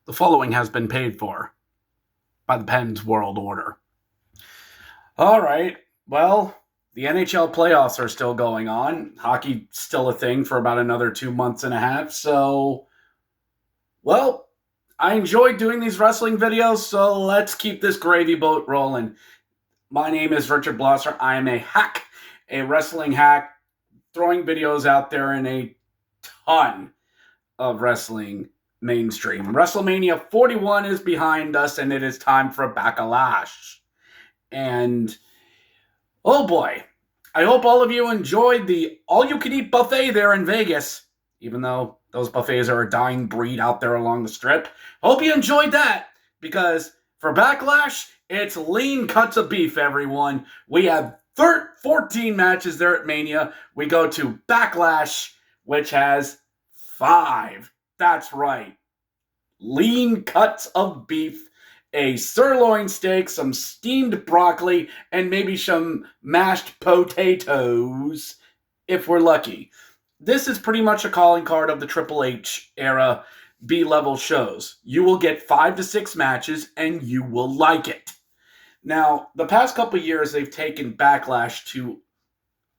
The following has been paid for by the Penn's World Order. All right. Well, the NHL playoffs are still going on. Hockey's still a thing for about another 2 months and a half. So, well, I enjoy doing these wrestling videos, so let's keep this gravy boat rolling. My name is Richard Blosser. I am a hack, a wrestling hack, throwing videos out there in a ton of wrestling mainstream. WrestleMania 41 is behind us, and it is time for a backlash. And oh boy, I hope all of you enjoyed the all-you-can-eat buffet there in Vegas, even though those buffets are a dying breed out there along the strip. Hope you enjoyed that, because for Backlash, it's lean cuts of beef, everyone. We have 14 matches there at Mania. We go to Backlash, which has 5. That's right. Lean cuts of beef, a sirloin steak, some steamed broccoli, and maybe some mashed potatoes, if we're lucky. This is pretty much a calling card of the Triple H era B-level shows. You will get 5 to 6 matches, and you will like it. Now, the past couple years, they've taken Backlash to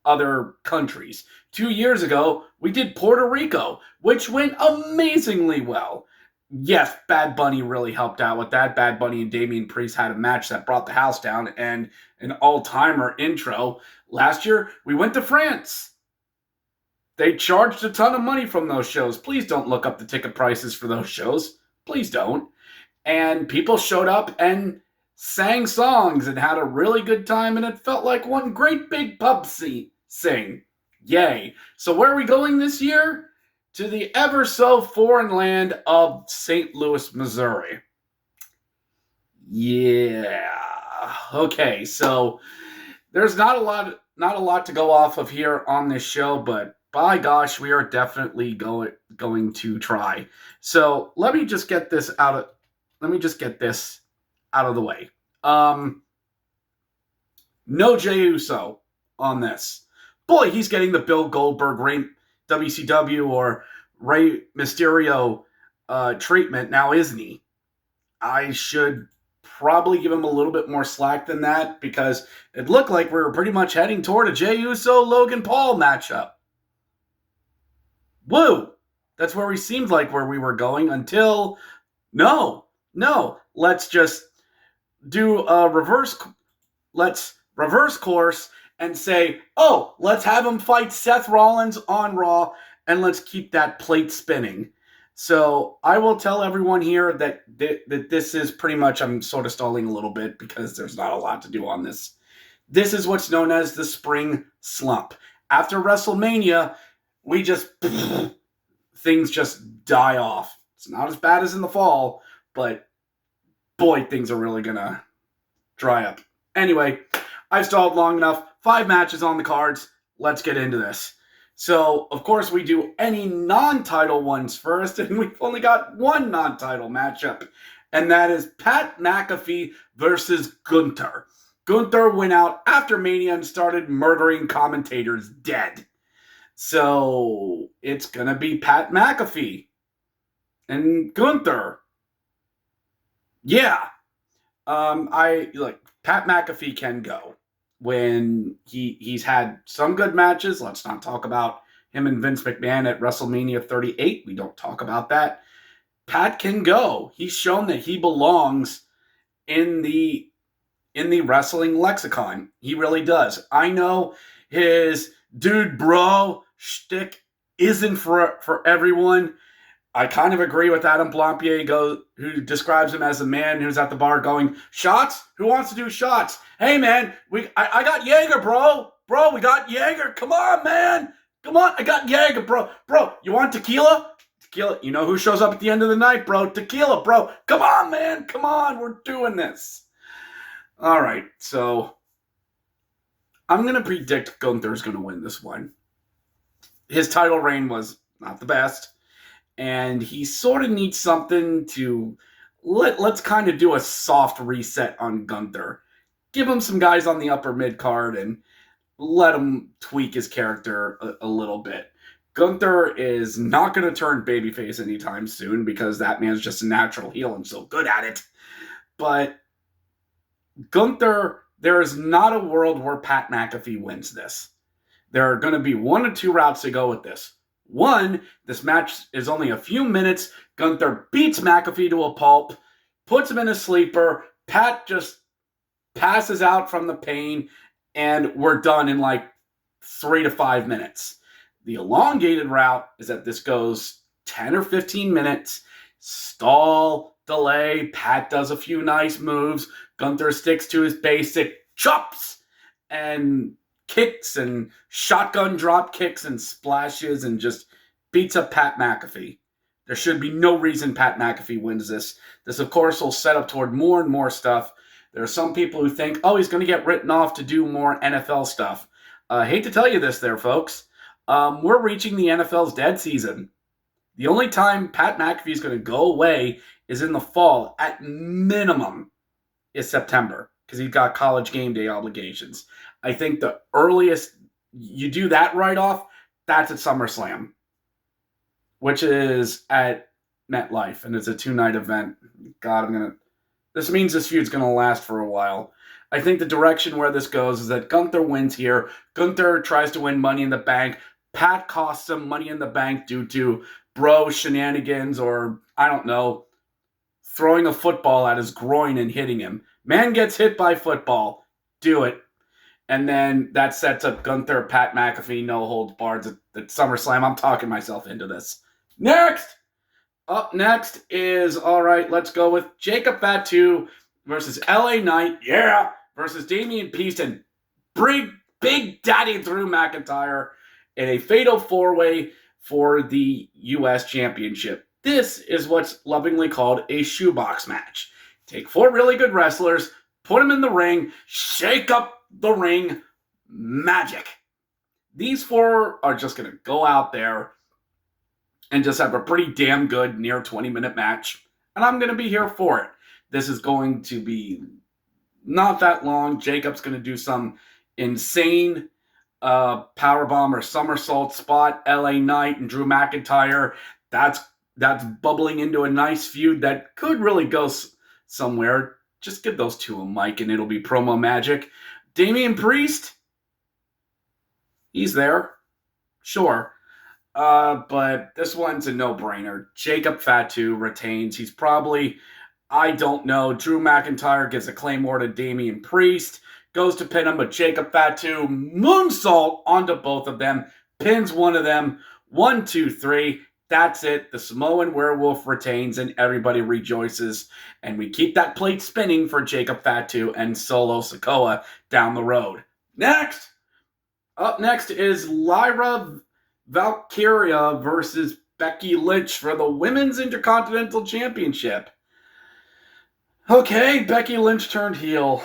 other countries. 2 years ago, we did Puerto Rico, which went amazingly well. Yes, Bad Bunny really helped out with that. Bad Bunny and Damian Priest had a match that brought the house down, and an all-timer intro. Last year, we went to France. They charged a ton of money from those shows. Please don't look up the ticket prices for those shows. Please don't. And people showed up and sang songs and had a really good time, and it felt like one great big pub sing. Yay. So where are we going this year? To the ever so foreign land of St. Louis, Missouri. Yeah. Okay, so there's not a lot to go off of here on this show, but by gosh, we are definitely going to try. So let me just get this out of the way. No Jey Uso on this. Boy, he's getting the Bill Goldberg, WCW or Rey Mysterio treatment now, isn't he? I should probably give him a little bit more slack than that, because it looked like we were pretty much heading toward a Jey Uso-Logan Paul matchup. Woo! That's where we seemed like where we were going until... No. Let's just do a reverse course and say, oh, let's have him fight Seth Rollins on Raw, and let's keep that plate spinning. So I will tell everyone here that this is pretty much, I'm sort of stalling a little bit because there's not a lot to do on this. This is what's known as the spring slump. After WrestleMania, things just die off. It's not as bad as in the fall, but boy, things are really gonna dry up. Anyway, I've stalled long enough. 5 matches on the cards. Let's get into this. So, of course, we do any non-title ones first, and we've only got one non-title matchup, and that is Pat McAfee versus Gunther. Gunther went out after Mania and started murdering commentators dead. So, it's going to be Pat McAfee and Gunther. Yeah. Pat McAfee can go. When he's had some good matches. Let's not talk about him and Vince McMahon at WrestleMania 38. We don't talk about that. Pat can go. He's shown that he belongs in the wrestling lexicon. He really does. I know his dude bro shtick isn't for everyone. I kind of agree with Adam Blampier, who describes him as a man who's at the bar going, shots? Who wants to do shots? Hey, man, I got Jaeger, bro. Bro, we got Jaeger. Come on, man. Come on, I got Jaeger, bro. Bro, you want tequila? Tequila. You know who shows up at the end of the night, bro? Tequila, bro. Come on, man. Come on, we're doing this. All right, so I'm going to predict Gunther's going to win this one. His title reign was not the best. And he sort of needs something to let's kind of do a soft reset on Gunther. Give him some guys on the upper mid card and let him tweak his character a little bit. Gunther is not going to turn babyface anytime soon because that man's just a natural heel and so good at it. But Gunther, there is not a world where Pat McAfee wins this. There are going to be one or two routes to go with this. One, this match is only a few minutes. Gunther beats McAfee to a pulp, puts him in a sleeper. Pat just passes out from the pain, and we're done in like 3 to 5 minutes. The elongated route is that this goes 10 or 15 minutes, stall, delay. Pat does a few nice moves. Gunther sticks to his basic chops and kicks and shotgun drop kicks and splashes and just beats up Pat McAfee. There should be no reason Pat McAfee wins this. This, of course, will set up toward more and more stuff. There are some people who think, oh, he's going to get written off to do more NFL stuff. I hate to tell you this there, folks. We're reaching the NFL's dead season. The only time Pat McAfee is going to go away is in the fall. At minimum is September because he's got college game day obligations. I think the earliest you do that right off, that's at SummerSlam, which is at MetLife, and it's a 2-night event. God, this means this feud's going to last for a while. I think the direction where this goes is that Gunther wins here. Gunther tries to win Money in the Bank. Pat costs him Money in the Bank due to bro shenanigans or, I don't know, throwing a football at his groin and hitting him. Man gets hit by football. Do it. And then that sets up Gunther, Pat McAfee, no holds barred at SummerSlam. I'm talking myself into this. Next! Up next is, all right, let's go with Jacob Fatu versus LA Knight, versus Damian Priest and Big Daddy Drew McIntyre in a fatal 4-way for the U.S. Championship. This is what's lovingly called a shoebox match. Take 4 really good wrestlers, put them in the ring, shake up the ring, magic. These 4 are just going to go out there and just have a pretty damn good near 20-minute match. And I'm going to be here for it. This is going to be not that long. Jacob's going to do some insane powerbomb or somersault spot. LA Knight and Drew McIntyre. That's bubbling into a nice feud that could really go somewhere. Just give those two a mic and it'll be promo magic. Damian Priest, he's there. Sure. But this one's a no-brainer. Jacob Fatu retains. He's probably, I don't know, Drew McIntyre gives a Claymore to Damian Priest, goes to pin him, but Jacob Fatu moonsault onto both of them, pins one of them, 1, 2, 3. That's it. The Samoan Werewolf retains and everybody rejoices. And we keep that plate spinning for Jacob Fatu and Solo Sikoa down the road. Next! Up next is Lyra Valkyria versus Becky Lynch for the Women's Intercontinental Championship. Okay, Becky Lynch turned heel.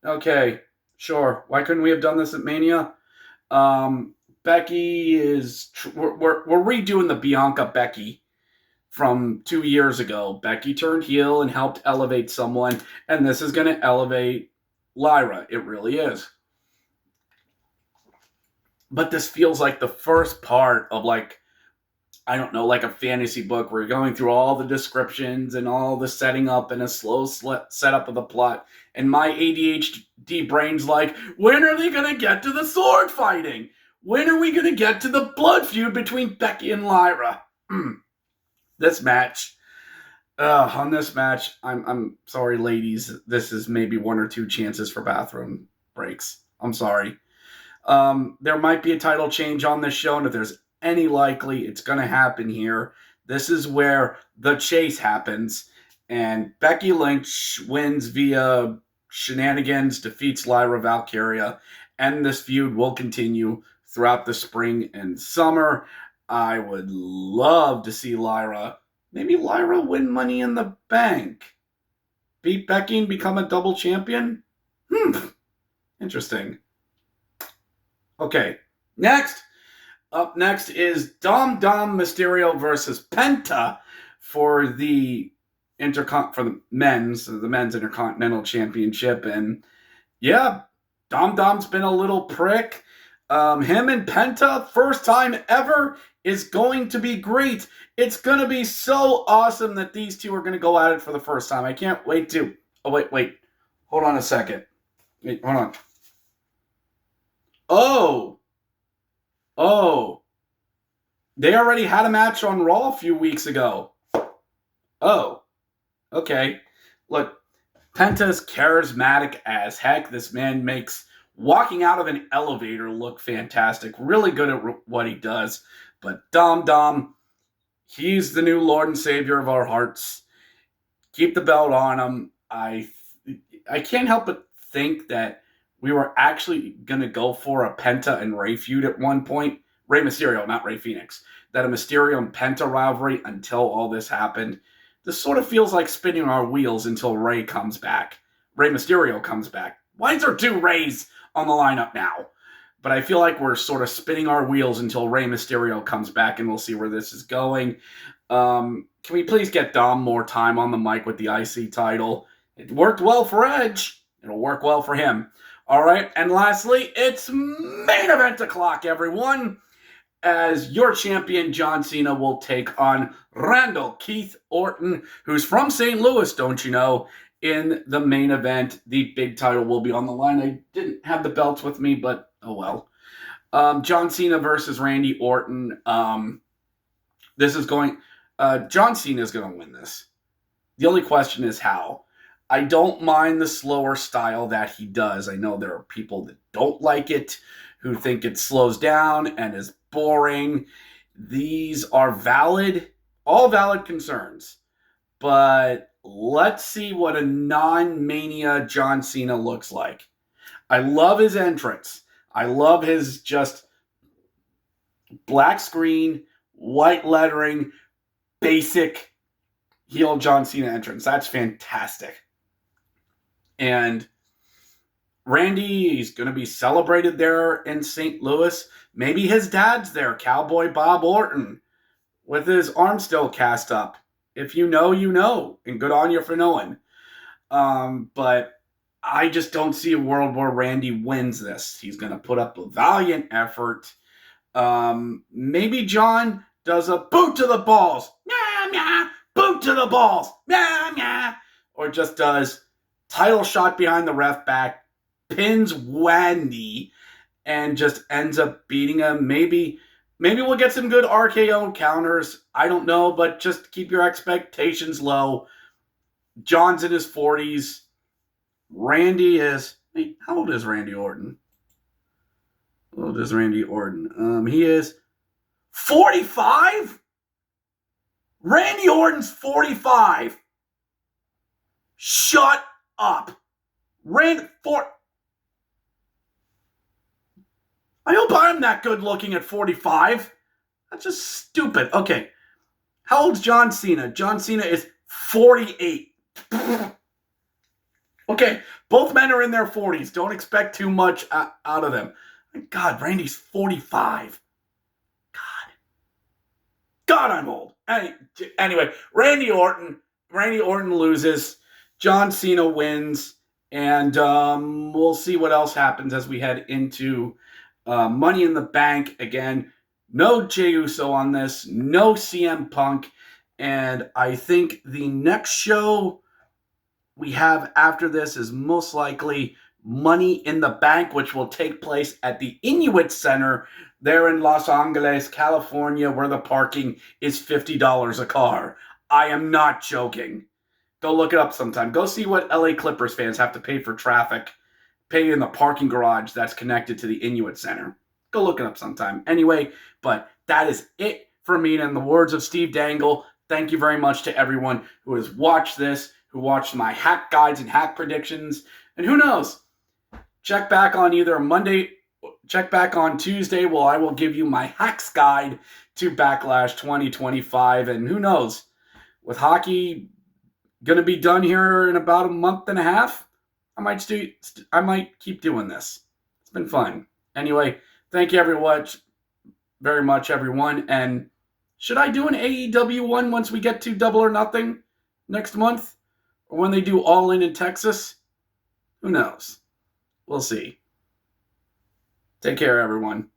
Okay, sure. Why couldn't we have done this at Mania? Becky is... We're redoing the Bianca Becky from 2 years ago. Becky turned heel and helped elevate someone, and this is going to elevate Lyra. It really is. But this feels like the first part of like a fantasy book where you're going through all the descriptions and all the setting up and a slow setup of the plot. And my ADHD brain's like, when are they going to get to the sword fighting? When are we going to get to the blood feud between Becky and Lyra? This match, on this match, I'm sorry, ladies. This is maybe 1 or 2 chances for bathroom breaks. I'm sorry. There might be a title change on this show, and if there's any likely, it's going to happen here. This is where the chase happens, and Becky Lynch wins via shenanigans, defeats Lyra Valkyria, and this feud will continue throughout the spring and summer. I would love to see maybe Lyra win Money in the Bank, beat Becky and become a double champion. Interesting. Okay, next. Up next is Dom Mysterio versus Penta for the men's Intercontinental Championship. And yeah, Dom's been a little prick. Him and Penta, first time ever, is going to be great. It's going to be so awesome that these two are going to go at it for the first time. I can't wait to. Oh, wait. Hold on a second. Wait, hold on. Oh. They already had a match on Raw a few weeks ago. Oh. Okay. Look, Penta's charismatic as heck. This man makes walking out of an elevator look fantastic. Really good at what he does. But Dom, he's the new Lord and Savior of our hearts. Keep the belt on him. I can't help but think that we were actually going to go for a Penta and Rey feud at one point. Rey Mysterio, not Rey Fenix. That a Mysterio and Penta rivalry until all this happened. This sort of feels like spinning our wheels until Rey comes back. Rey Mysterio comes back. Why is there two Reys on the lineup now? But I feel like we're sort of spinning our wheels until Rey Mysterio comes back, and we'll see where this is going. Can we please get Dom more time on the mic with the IC title? It worked well for Edge. It'll work well for him. All right, and lastly, it's main event o'clock, everyone, as your champion John Cena will take on Randall Keith Orton, who's from St. Louis, don't you know, in the main event. The big title will be on the line. I didn't have the belts with me, but oh well. John Cena versus Randy Orton. This is going... John Cena is going to win this. The only question is how. I don't mind the slower style that he does. I know there are people that don't like it, who think it slows down and is boring. These are all valid concerns. But let's see what a non-Mania John Cena looks like. I love his entrance. I love his just black screen, white lettering, basic heel John Cena entrance. That's fantastic. And Randy is going to be celebrated there in St. Louis. Maybe his dad's there, Cowboy Bob Orton, with his arm still cast up. If you know, you know. And good on you for knowing. But I just don't see a world where Randy wins this. He's going to put up a valiant effort. Maybe John does a boot to the balls. Nah, nah. Boot to the balls. Nah, nah. Or just does title shot behind the ref back, pins Wendy, and just ends up beating him. Maybe we'll get some good RKO counters. I don't know, but just keep your expectations low. John's in his 40s. Randy is... Wait, how old is Randy Orton? How old is Randy Orton? He is 45? Randy Orton's 45. Shut up. I hope I'm that good looking at 45. That's just stupid. Okay. How old's John Cena? John Cena is 48. Okay. Both men are in their 40s. Don't expect too much out of them. God, Randy's 45. God, I'm old. Anyway, Randy Orton loses. John Cena wins. And we'll see what else happens as we head into Money in the Bank. Again, no Jey Uso on this. No CM Punk. And I think the next show we have after this is most likely Money in the Bank, which will take place at the Inuit Center there in Los Angeles, California, where the parking is $50 a car. I am not joking. Go look it up sometime. Go see what LA Clippers fans have to pay for traffic, pay in the parking garage that's connected to the Inuit Center. Go look it up sometime. Anyway, but that is it for me. And in the words of Steve Dangle, thank you very much to everyone who has watched this, who watched my hack guides and hack predictions. And who knows? Check back on either Monday, check back on Tuesday. Well, I will give you my hacks guide to Backlash 2025. And who knows? With hockey going to be done here in about a month and a half, I might keep doing this. It's been fun. Anyway, thank you very much, everyone. And should I do an AEW one once we get to Double or Nothing next month? Or when they do All In Texas? Who knows? We'll see. Take care, everyone.